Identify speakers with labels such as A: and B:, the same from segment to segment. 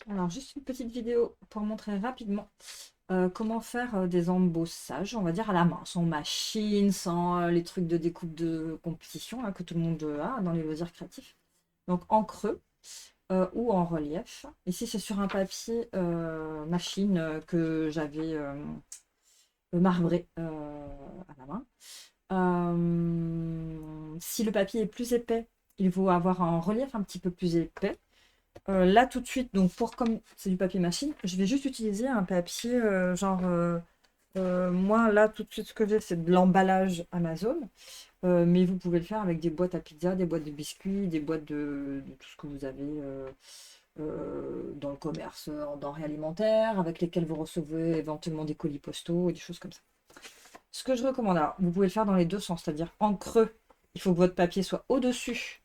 A: Alors, juste une petite vidéo pour montrer rapidement comment faire des embossages, on va dire à la main, sans machine, sans les trucs de découpe de compétition là, que tout le monde a dans les loisirs créatifs. Donc en creux ou en relief. Ici, c'est sur un papier machine que j'avais marbré à la main. Si le papier est plus épais, il faut avoir un relief un petit peu plus épais. Là tout de suite, donc pour comme c'est du papier machine, je vais juste utiliser un papier moi là tout de suite ce que j'ai c'est de l'emballage Amazon. Mais vous pouvez le faire avec des boîtes à pizza, des boîtes de biscuits, des boîtes de tout ce que vous avez dans le commerce en denrées alimentaires, avec lesquelles vous recevez éventuellement des colis postaux et des choses comme ça. Ce que je recommande, alors, vous pouvez le faire dans les deux sens, c'est-à-dire en creux, il faut que votre papier soit au-dessus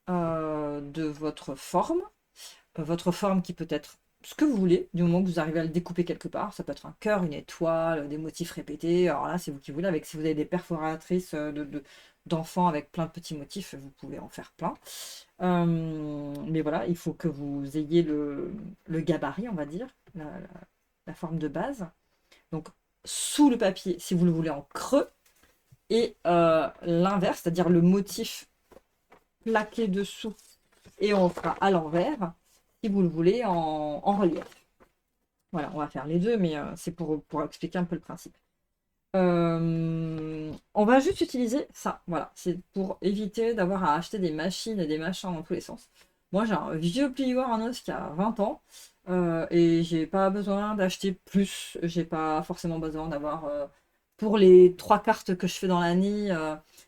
A: de votre forme qui peut être ce que vous voulez, du moment que vous arrivez à le découper quelque part. Ça peut être un cœur, une étoile, des motifs répétés. Alors là, c'est vous qui voulez. Avec, si vous avez des perforatrices d'enfants avec plein de petits motifs, vous pouvez en faire plein. Mais voilà, il faut que vous ayez le gabarit, on va dire, la forme de base. Donc, sous le papier, si vous le voulez en creux, et l'inverse, c'est-à-dire le motif plaqué dessous, et on fera à l'envers, si vous le voulez, en relief. Voilà, on va faire les deux, mais c'est pour expliquer un peu le principe. On va juste utiliser ça, voilà, c'est pour éviter d'avoir à acheter des machines et des machins dans tous les sens. Moi, j'ai un vieux plioir en os qui a 20 ans et j'ai pas besoin d'acheter plus. J'ai pas forcément besoin d'avoir pour les trois cartes que je fais dans l'année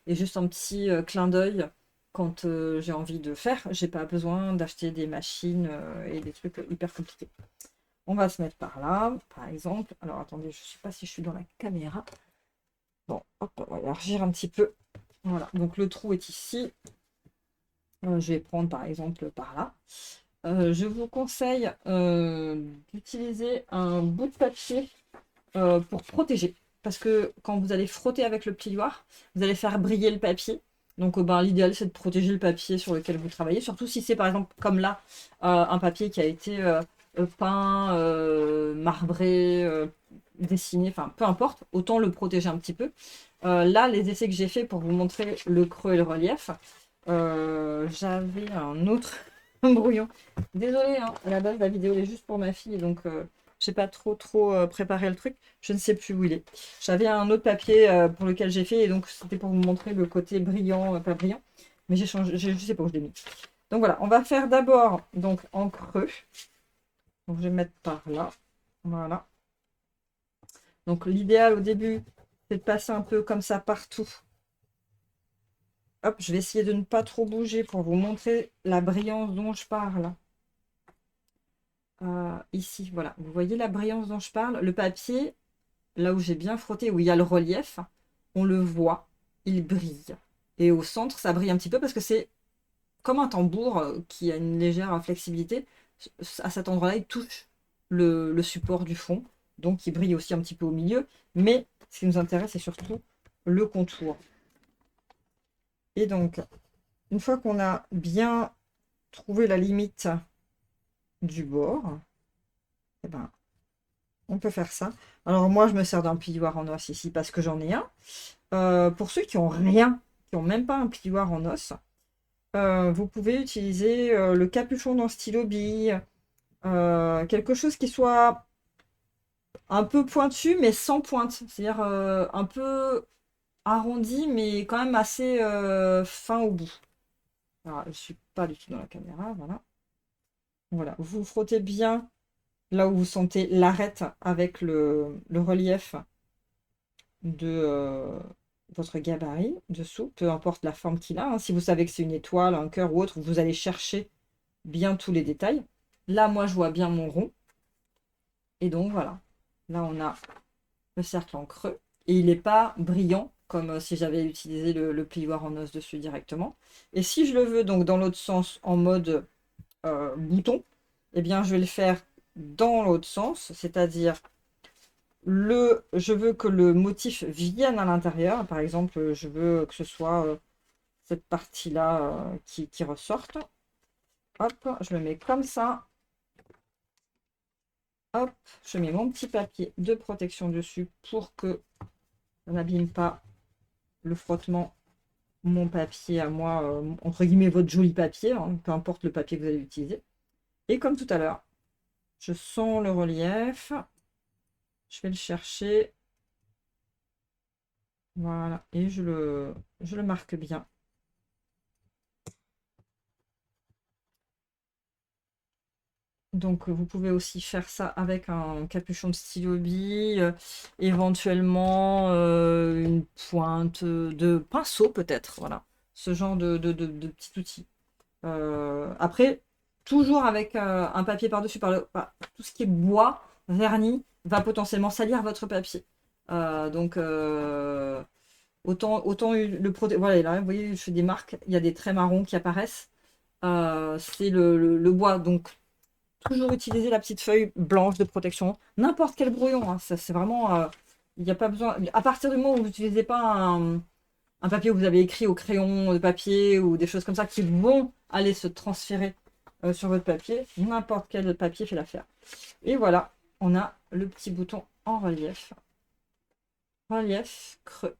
A: et juste un petit clin d'œil quand j'ai envie de faire. J'ai pas besoin d'acheter des machines et des trucs hyper compliqués. On va se mettre par là, par exemple. Alors attendez, je ne sais pas si je suis dans la caméra. Bon, hop, on va élargir un petit peu. Voilà, donc le trou est ici. Je vais prendre par exemple par là. Je vous conseille d'utiliser un bout de papier pour protéger. Parce que quand vous allez frotter avec le plioir, vous allez faire briller le papier. Donc ben, l'idéal c'est de protéger le papier sur lequel vous travaillez. Surtout si c'est par exemple comme là, un papier qui a été peint, marbré, dessiné, enfin peu importe, autant le protéger un petit peu. Là, les essais que j'ai fait pour vous montrer le creux et le relief, j'avais un autre brouillon. Désolée, hein, à la base la vidéo est juste pour ma fille, donc j'ai pas trop préparé le truc. Je ne sais plus où il est. J'avais un autre papier pour lequel j'ai fait, et donc c'était pour vous montrer le côté brillant, pas brillant. Mais j'ai changé, je sais pas où je l'ai mis. Donc voilà, on va faire d'abord donc en creux. Donc je vais mettre par là. Voilà. Donc l'idéal au début, c'est de passer un peu comme ça partout. Hop, je vais essayer de ne pas trop bouger pour vous montrer la brillance dont je parle. Ici, voilà. Vous voyez la brillance dont je parle? Le papier, là où j'ai bien frotté, où il y a le relief, on le voit, il brille. Et au centre, ça brille un petit peu parce que c'est comme un tambour qui a une légère flexibilité. À cet endroit-là, il touche le support du fond. Donc, il brille aussi un petit peu au milieu. Mais ce qui nous intéresse, c'est surtout le contour. Et donc, une fois qu'on a bien trouvé la limite du bord, eh ben, on peut faire ça. Alors moi, je me sers d'un plioir en os ici parce que j'en ai un. Pour ceux qui ont rien, qui ont même pas un plioir en os, vous pouvez utiliser le capuchon d'un stylo bille, quelque chose qui soit un peu pointu mais sans pointe, c'est-à-dire un peu arrondi mais quand même assez fin au bout. Alors, je suis pas du tout dans la caméra, voilà. Voilà, vous frottez bien là où vous sentez l'arête avec le relief de votre gabarit dessous, peu importe la forme qu'il a, hein. Si vous savez que c'est une étoile, un cœur ou autre, vous allez chercher bien tous les détails. Là, moi, je vois bien mon rond. Et donc, voilà. Là, on a le cercle en creux. Et il n'est pas brillant, comme si j'avais utilisé le plioir en os dessus directement. Et si je le veux, donc, dans l'autre sens, en mode bouton, eh bien, je vais le faire dans l'autre sens, c'est-à-dire je veux que le motif vienne à l'intérieur. Par exemple, je veux que ce soit cette partie-là qui ressorte. Hop, je le mets comme ça. Hop, je mets mon petit papier de protection dessus pour que ça n'abîme pas le frottement, mon papier à moi, entre guillemets votre joli papier, hein, peu importe le papier que vous allez utiliser. Et comme tout à l'heure, je sens le relief, je vais le chercher, voilà, et je le marque bien. Donc vous pouvez aussi faire ça avec un capuchon de stylo bille, éventuellement une pointe de pinceau peut-être, voilà, ce genre de petit outil. Après, toujours avec un papier par-dessus, tout ce qui est bois, vernis, va potentiellement salir votre papier. Donc autant le protéger. Voilà, là, vous voyez, je fais des marques, il y a des traits marrons qui apparaissent. C'est le bois, donc toujours utiliser la petite feuille blanche de protection. N'importe quel brouillon, hein, ça c'est vraiment. Il n'y a pas besoin. À partir du moment où vous n'utilisez pas un papier où vous avez écrit au crayon de papier ou des choses comme ça qui vont aller se transférer sur votre papier, n'importe quel papier fait l'affaire. Et voilà, on a le petit bouton en relief. Relief creux.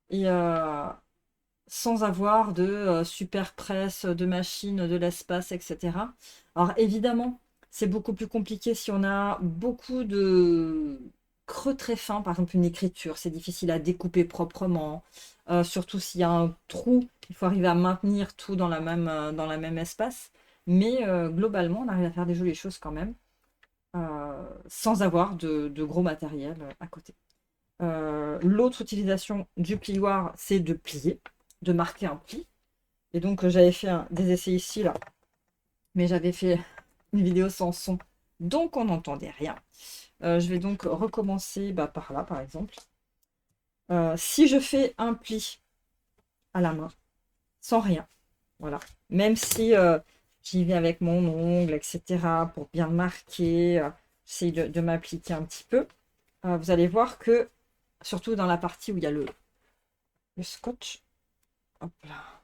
A: Et sans avoir de super presse, de machine, de l'espace, etc. Alors évidemment, c'est beaucoup plus compliqué si on a beaucoup de creux très fins, par exemple une écriture, c'est difficile à découper proprement, surtout s'il y a un trou, il faut arriver à maintenir tout dans la même espace, mais globalement, on arrive à faire des jolies choses quand même, sans avoir de gros matériel à côté. L'autre utilisation du plioir, c'est de plier, de marquer un pli. Et donc, j'avais fait des essais ici, là. Mais j'avais fait une vidéo sans son, donc on n'entendait rien. Je vais donc recommencer par là, par exemple. Si je fais un pli à la main, sans rien, voilà. Même si j'y vais avec mon ongle, etc., pour bien le marquer, j'essaie de m'appliquer un petit peu. Vous allez voir que, surtout dans la partie où il y a le scotch, hop là,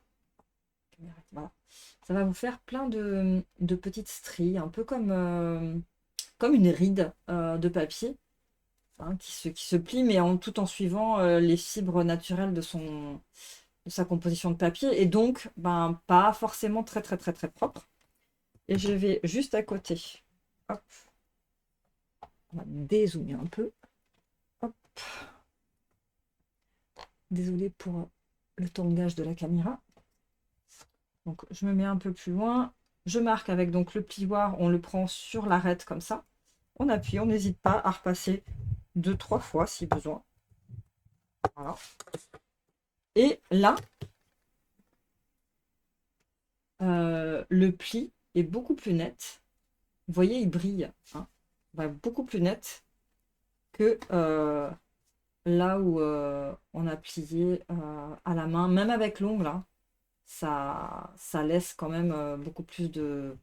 A: voilà. Ça va vous faire plein de petites stries, un peu comme une ride de papier, hein, qui se plie, mais tout en suivant les fibres naturelles de sa composition de papier, et donc pas forcément très très très très propre. Et je vais juste à côté, hop, on va dézoomer un peu, hop, désolé pour le tangage de la caméra. Donc je me mets un peu plus loin, je marque avec donc le plioir, on le prend sur l'arête comme ça, on appuie, on n'hésite pas à repasser 2-3 fois si besoin. Voilà. Et là, le pli est beaucoup plus net. Vous voyez, il brille, hein. Beaucoup plus net que là où on a plié à la main, même avec l'ongle, hein, ça laisse quand même beaucoup plus de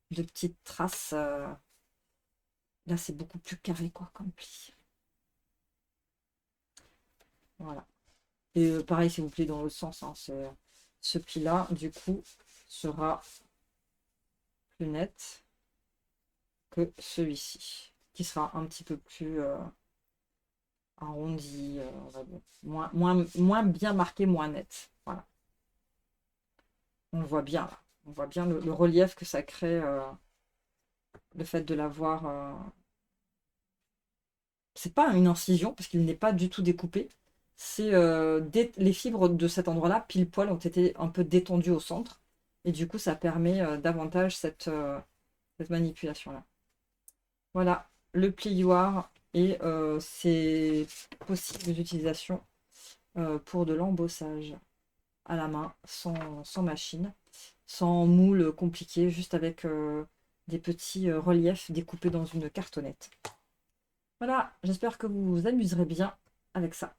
A: petites traces. Là, c'est beaucoup plus carré quoi, comme pli. Voilà. Et pareil, si vous pliez dans l'autre sens, hein, ce pli-là, du coup, sera plus net que celui-ci, qui sera un petit peu plus arrondi, on va dire. Moins bien marqué, moins net. Voilà. On le voit bien là. On voit bien le relief que ça crée, le fait de l'avoir. C'est pas une incision, parce qu'il n'est pas du tout découpé. C'est les fibres de cet endroit-là, pile poil, ont été un peu détendues au centre. Et du coup, ça permet davantage cette manipulation-là. Voilà, le plioir et ses possibles utilisations pour de l'embossage à la main, sans machine, sans moule compliqué, juste avec des petits reliefs découpés dans une cartonnette. Voilà, j'espère que vous vous amuserez bien avec ça.